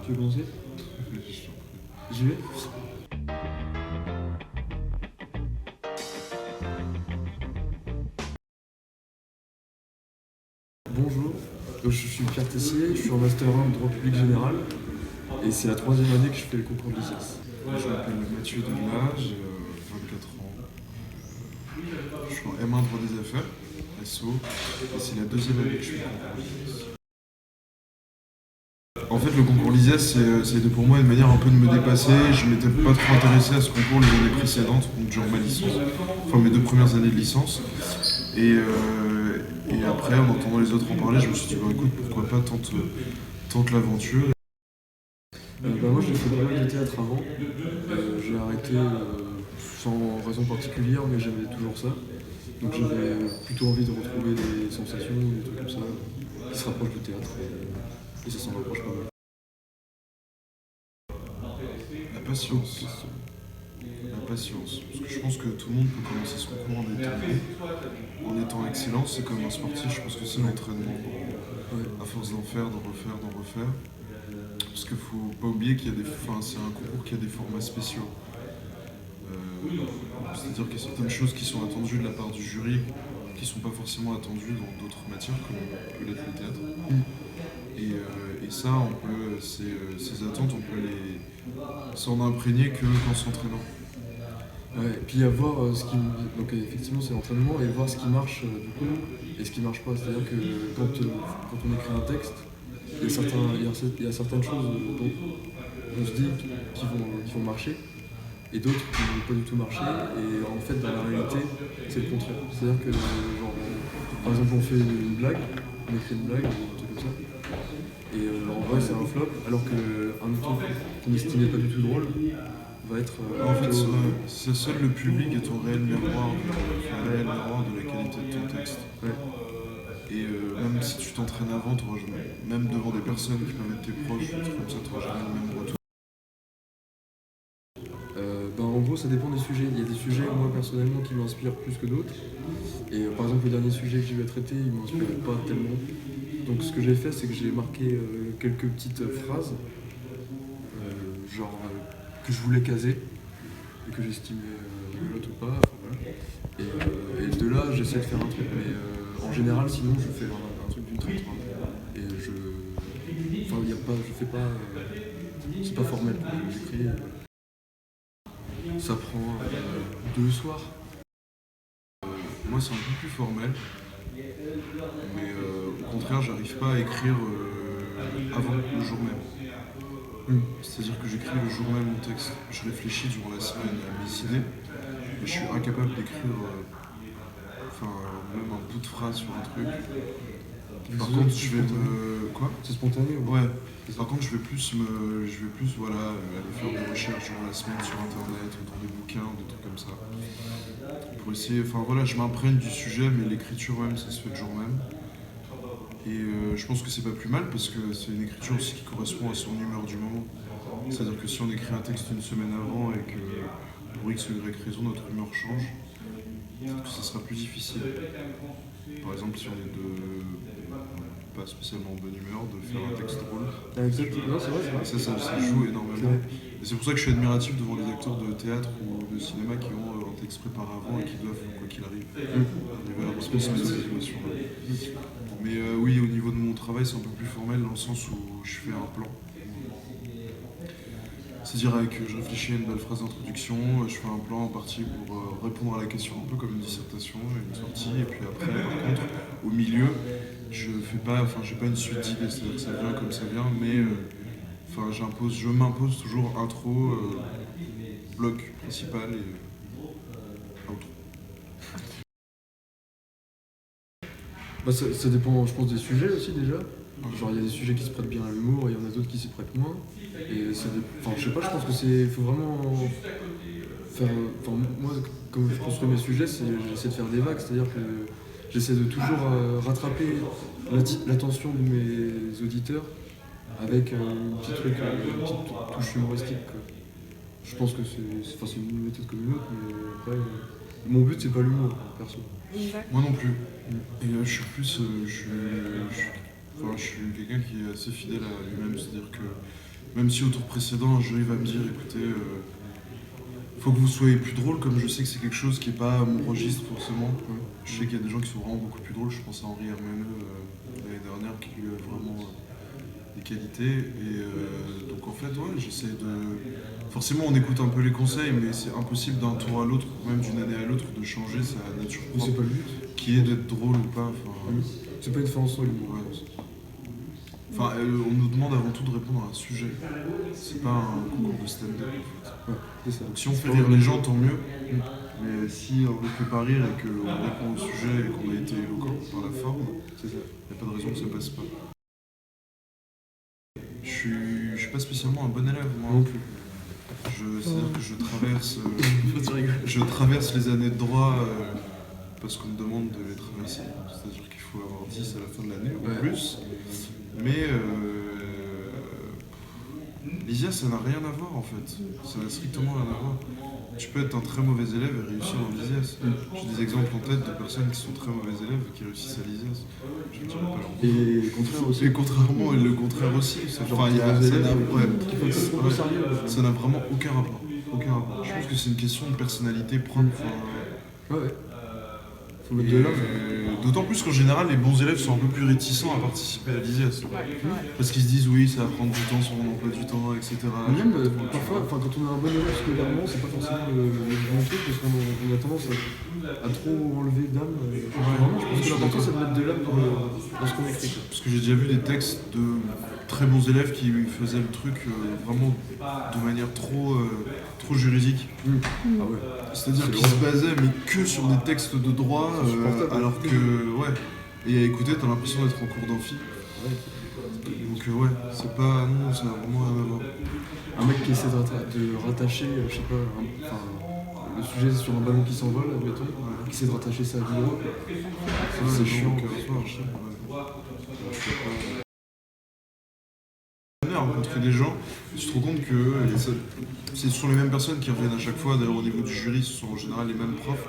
Tu veux commencer? Oui. J'y vais. Bonjour, je suis Pierre Tessier, je suis en Master 1 de droit public général et c'est la 3e année que je fais le concours de l'ICES. Je m'appelle Mathieu Delmas, j'ai 24 ans. Je suis en M1 droit des affaires, SO, et c'est la 2e année que je fais le concours l'ICES. En fait, le concours l'ICES, c'était pour moi une manière un peu de me dépasser. Je m'étais pas trop intéressé à ce concours les années précédentes, donc genre ma licence, enfin mes 2 premières années de licence. Et après, en entendant les autres en parler, je me suis dit, bah écoute, pourquoi pas tente l'aventure. Moi j'ai fait pas mal de théâtre avant, j'ai arrêté sans raison particulière mais j'aimais toujours ça. Donc j'avais plutôt envie de retrouver des sensations, des trucs comme ça, qui se rapprochent du théâtre et ça s'en rapproche pas mal. La patience. La patience. Parce que je pense que tout le monde peut commencer ce concours en étant excellent. C'est comme un sportif, je pense que c'est l'entraînement. À force d'en faire, d'en refaire. Parce qu'il faut pas oublier qu'il y a c'est un concours qui a des formats spéciaux. C'est-à-dire qu'il y a certaines choses qui sont attendues de la part du jury qui sont pas forcément attendues dans d'autres matières, comme peut l'être le théâtre. Et ça, ces attentes, on peut s'en imprégner que qu'en s'entraînant. Ouais, et puis à voir ce qui. Donc effectivement c'est l'entraînement et voir ce qui marche du coup et ce qui marche pas. C'est-à-dire que quand on écrit un texte, il y a certaines choses dont on se dit qui vont marcher et d'autres qui ne vont pas du tout marcher. Et en fait dans la réalité c'est le contraire. C'est-à-dire que genre, par exemple on fait une blague, on écrit une blague ou un truc comme ça. Et en vrai c'est un flop alors qu'un autre truc qu'on n'estimait pas du tout drôle va être En fait, c'est seul le public est ton réel miroir de la qualité de ton texte. Ouais. Et même si tu t'entraînes avant, même devant des personnes qui peuvent être tes proches, des trucs comme ça, tu n'auras jamais le même retour. En gros, ça dépend des sujets. Il y a des sujets, moi personnellement, qui m'inspirent plus que d'autres. Et par exemple, le dernier sujet que j'ai eu à traiter, il ne m'inspirait pas tellement. Donc, ce que j'ai fait, c'est que j'ai marqué quelques petites phrases, que je voulais caser et que j'estimais rigolote ou pas. Enfin, voilà. Et de là, j'essaie de faire un truc. Mais en général, sinon, je fais un truc d'une traite. Et enfin, je fais pas. C'est pas formel. J'écris. Ça prend 2 soirs. Moi, c'est un peu plus formel. Mais au contraire, j'arrive pas à écrire avant le jour même. C'est-à-dire que j'écris le jour même mon texte. Je réfléchis durant la semaine à mes idées, mais je suis incapable d'écrire même un bout de phrase sur un truc. Par contre, je vais me. Quoi? C'est spontané ou... Ouais. Par contre, je vais plus aller faire des recherches durant la semaine sur internet, dans des bouquins, des trucs comme ça. Pour essayer. Enfin voilà, je m'imprègne du sujet, mais l'écriture même, ça se fait le jour même. Et je pense que c'est pas plus mal parce que c'est une écriture aussi qui correspond à son humeur du moment. C'est-à-dire que si on écrit un texte une semaine avant et que pour X ou Y raison notre humeur change, peut-être que ça sera plus difficile. Par exemple, si on est pas spécialement en bonne humeur, de faire un texte drôle. Exactement, non, c'est vrai. Ça joue énormément. Et c'est pour ça que je suis admiratif devant les acteurs de théâtre ou de cinéma qui ont un texte préparé avant et qui doivent, quoi qu'il arrive, arriver à retransmettre ces émotions-là. Mais oui, au niveau de mon travail, c'est un peu plus formel dans le sens où je fais un plan. C'est-à-dire je réfléchis à une belle phrase d'introduction, je fais un plan en partie pour répondre à la question, un peu comme une dissertation, une sortie, et puis après, par contre, au milieu, j'ai pas une suite d'idées, c'est-à-dire que ça vient comme ça vient, mais je m'impose toujours intro, bloc principal et outro. Ça dépend, je pense, des sujets aussi déjà. Genre, il y a des sujets qui se prêtent bien à l'humour et il y en a d'autres qui s'y prêtent moins. Et je sais pas, je pense que faut vraiment faire. Moi, comme je construis mes sujets, j'essaie de faire des vagues, c'est-à-dire que j'essaie de toujours rattraper l'attention de mes auditeurs avec un petit truc, une petite touche humoristique, quoi. Je pense que c'est une méthode comme une autre, mais après, mon but c'est pas l'humour, perso. Moi non plus. Et je suis plus. Je suis quelqu'un qui est assez fidèle à lui-même, c'est-à-dire que Même si au tour précédent, un jury va me dire, écoutez, faut que vous soyez plus drôle, comme je sais que c'est quelque chose qui est pas mon registre forcément. Je sais qu'il y a des gens qui sont vraiment beaucoup plus drôles. Je pense à Henri Hermeneux l'année dernière qui lui a vraiment des qualités. Et donc en fait, ouais, j'essaie de. Forcément, on écoute un peu les conseils, mais c'est impossible d'un tour à l'autre, ou même d'une année à l'autre, de changer sa nature Mais c'est propre, pas le but. qui est d'être drôle ou pas. Enfin, C'est pas une fin en soi, l'humour. ouais. Enfin, on nous demande avant tout de répondre à un sujet. C'est pas un concours de stand-up en fait. Ouais, c'est ça. Donc si on fait rire les gens, tant mieux. Mais si on ne fait pas rire et qu'on répond au sujet et qu'on a été éloquent par la forme, C'est ça. il n'y a pas de raison que ça passe pas. Je suis pas spécialement un bon élève, moi. Non plus. C'est-à-dire que Tu rigoles. je traverse les années de droit parce qu'on me demande de les traverser. C'est-à-dire qu'il faut avoir 10 à la fin de l'année ou Ouais. plus. Mais l'ISIA, ça n'a rien à voir en fait. Ça n'a strictement rien à voir. Tu peux être un très mauvais élève et réussir en l'ISIAS. J'ai des exemples en tête de personnes qui sont très mauvais élèves et qui réussissent à l'ISIAS. Je ne dirais pas leur nom. Et le contraire aussi. Et contrairement, et le contraire aussi. Genre, Enfin, il y a, des ça élèves n'a ouais, qui prennent ça trop au sérieux. ça n'a vraiment aucun rapport. Aucun rapport. Je pense que c'est une question de personnalité propre. Ouais, ouais. Faut mettre de l'âme. D'autant plus qu'en général, les bons élèves sont un peu plus réticents à participer à l'ISIAS. Parce qu'ils se disent, oui, ça va prendre du temps sur mon emploi du temps, etc. Même parfois, quand on a un bon élève scolairement, c'est pas forcément le bon truc parce qu'on a tendance à trop enlever d'âme. Vraiment, je pense que l'important c'est de mettre de l'âme dans ce qu'on écrit. Parce que j'ai déjà vu des textes de très bons élèves qui faisaient le truc vraiment de manière trop juridique. Ah ouais. C'est-à-dire C'est qu'ils drôle. se basaient mais que sur des textes de droit, C'est insupportable. alors que, ouais, et à écouter, t'as l'impression d'être en cours d'amphi. Donc ouais, c'est pas, non, ça n'a vraiment rien à voir. Un mec qui essaie de rattacher, je sais pas, le sujet sur un ballon qui s'envole, admettons, qui essaie de rattacher ça à du droit. C'est chiant. À rencontrer des gens, tu te rends compte que ce sont les mêmes personnes qui reviennent à chaque fois. D'ailleurs, au niveau du jury, ce sont en général les mêmes profs,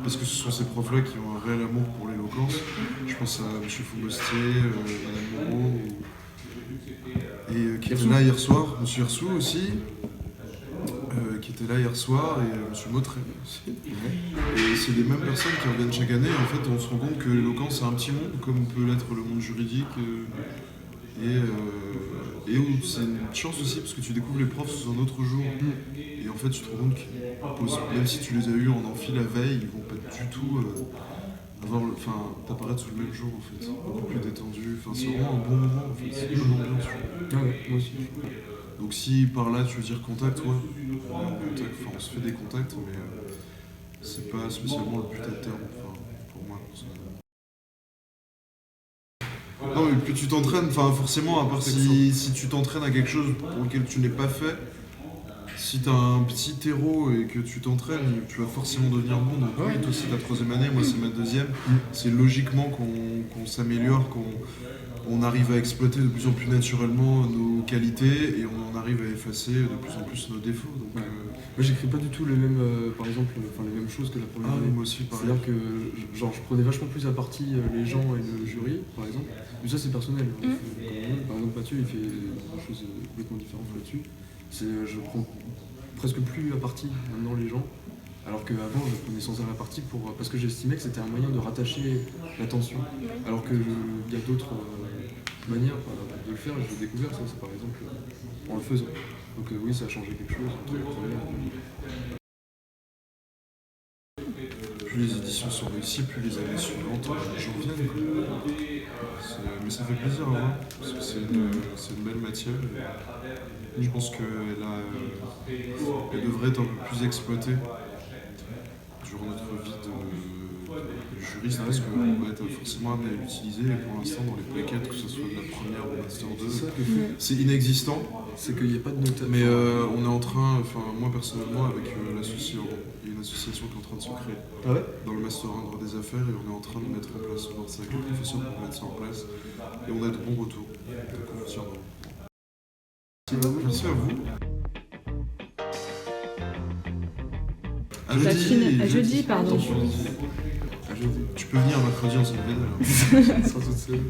parce que ce sont ces profs-là qui ont un réel amour pour l'éloquence. Je pense à M. Faubostier, Madame Moreau, et qui était là hier soir, M. Hersou aussi, qui était là hier soir, et M. Motret aussi. Et c'est les mêmes personnes qui reviennent chaque année. En fait, on se rend compte que l'éloquence, c'est un petit monde, comme peut l'être le monde juridique. Et c'est une chance aussi parce que tu découvres les profs sous un autre jour. Et en fait, tu te rends compte que même si tu les as eus en amphi la veille, ils vont pas du tout t'apparaître sous le même jour en fait. Beaucoup plus détendu. Enfin, c'est vraiment un bon moment en fait. C'est une bonne ambiance. Ah ouais, moi aussi. Donc si par là tu veux dire contact, ouais. On se fait des contacts, mais c'est pas spécialement le but à terme. Enfin, pour moi. Non, mais plus tu t'entraînes, enfin forcément, à part si tu t'entraînes à quelque chose pour lequel tu n'es pas fait, si tu as un petit terreau et que tu t'entraînes, tu vas forcément devenir bon. Donc oui, toi c'est ta 3e année, moi c'est ma 2e. C'est logiquement qu'on s'améliore, qu'on arrive à exploiter de plus en plus naturellement nos qualités et on arrive à effacer de plus en plus nos défauts. Donc, moi j'écris pas du tout les mêmes, par exemple, les mêmes choses que la première année. moi aussi, pareil. C'est-à-dire que genre, je prenais vachement plus à partie les gens et le jury, par exemple. Mais ça, c'est personnel. Par exemple, Mathieu, il fait des choses complètement différentes là-dessus. Je prends presque plus à partie maintenant les gens, alors qu'avant, je prenais sans arrêt à partie parce que j'estimais que c'était un moyen de rattacher l'attention. Alors qu'il y a d'autres manières de le faire, et je l'ai découvert, ça, c'est par exemple en le faisant. Donc oui, ça a changé quelque chose entre les premières. Plus les éditions sont réussies, plus les années suivantes, les gens viennent. Mais ça fait plaisir à voir, parce que c'est une belle matière. Et je pense qu'elle devrait être un peu plus exploitée durant notre vie de juriste, parce qu'on va être forcément amené à l'utiliser. Et pour l'instant, dans les plaquettes, que ce soit de la première ou master 2, c'est inexistant. C'est qu'il n'y a pas de notation. Mais on est en train, enfin moi personnellement, avec l'association, il y a une association qui est en train de se créer dans le Master 1 droit des affaires et on est en train de mettre en place, on va voir avec les professeurs pour mettre ça en place et on a de bons retours. Donc on vous tiendra. Merci à vous. À jeudi, pardon. Tu peux venir mercredi en salle pédale. Ça sera toute seule.